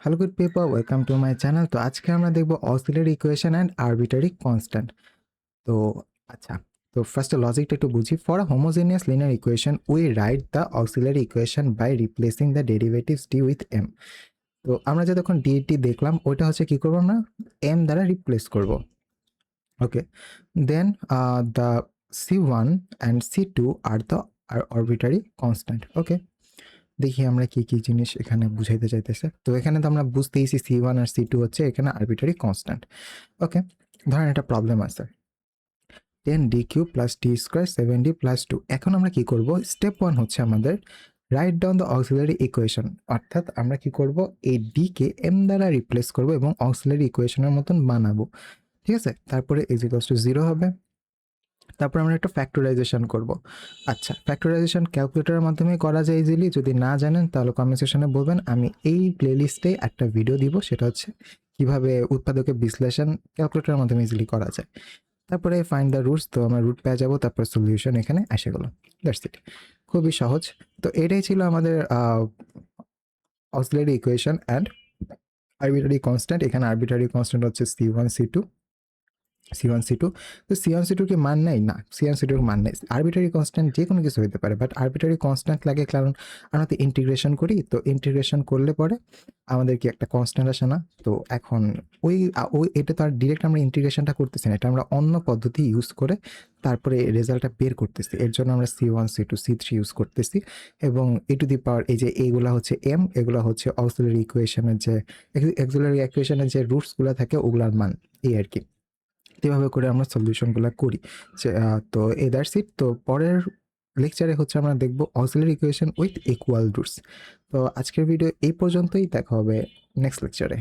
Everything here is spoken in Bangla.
Hello good people, welcome to my channel. তো আজকে আমরা দেখবো auxiliary equation and arbitrary constant. তো আচ্ছা, তো ফার্স্টে লজিকটা একটু বুঝি। For a homogeneous linear equation we write the auxiliary equation by replacing the derivatives D with M. তো আমরা যতক্ষণ ডিটি দেখলাম ওইটা হচ্ছে কি করবো না, এম দ্বারা রিপ্লেস করব। Okay, then the C1 and C2 আর দ্য আরবিটারি কনস্ট্যান্ট। ওকে, দেখি আমরা কি কি জিনিস এখানে বুঝাইতে চাইতেছে। তো এখানে তো আমরা বুঝতেইছি C1 আর C2 হচ্ছে এখানে আরবিটারি কনস্ট্যান্ট। ওকে, ধরেন একটা প্রবলেম আছে 10d³ + t² 7d+2। এখন আমরা কি করব, স্টেপ 1 হচ্ছে আমাদের write down the auxiliary equation, অর্থাৎ আমরা কি করব, এই ডি কে এম দ্বারা রিপ্লেস করব এবং অক্সিলারি ইকুয়েশনের মতন বানাবো। ঠিক আছে, তারপরে = 0 হবে। তারপর আমরা একটা ফ্যাক্টরাইজেশন করব। আচ্ছা, ফ্যাক্টরাইজেশন ক্যালকুলেটরের মাধ্যমে করা যায় ইজিলি। যদি না জানেন তাহলে কমেন্ট সেকশনে বলবেন, আমি এই প্লেলিস্টে একটা ভিডিও দিব, সেটা হচ্ছে কিভাবে উৎপাদকের বিশ্লেষণ ক্যালকুলেটরের মাধ্যমে ইজিলি করা যায়। তারপরে ফাইন্ড দ্য রুটস, তো আমরা রুট পেয়ে যাবো, তারপর সলিউশন এখানে এসে গেলো। দ্যাটস ইট, খুবই সহজ। তো এটাই ছিল আমাদের auxiliary equation and arbitrary constant. এখানে আরবিটারি কনস্ট্যান্ট হচ্ছে C1 C2। তো C1 C2 কি মান নাই? না, C1 C2 মান নেই। আরবিটারি কনস্ট্যান্ট যে কোনো কিছু হতে পারে, বাট আরবিটারি কনস্ট্যান্ট লাগে কারণ আমরা তো ইন্টিগ্রেশন করি। তো ইন্টিগ্রেশন করলে পরে আমাদের কি একটা কনস্ট্যান্ট আসে না? তো এখন ওই ওই এটা তো আর ডিরেক্ট আমরা ইন্টিগ্রেশনটা করতেছি না, এটা আমরা অন্য পদ্ধতি ইউজ করে তারপরে রেজাল্টটা বের করতেছি। এর জন্য আমরা C1 C2 C3 ইউজ করতেছি। এবং e⁻, এই যে এইগুলা হচ্ছে এম, এগুলো হচ্ছে অক্সিলারি ইকুয়েশনের যে রুটসগুলো থাকে ওগুলার মান, এই আর কি। এভাবে করে আমরা সলিউশনগুলো করি। তো এই দ্যাটস ইট। তো পরের লেকচারে হচ্ছে আমরা দেখব auxiliary equation with equal roots. তো আজকের ভিডিও এই পর্যন্তই, দেখা হবে নেক্সট লেকচারে।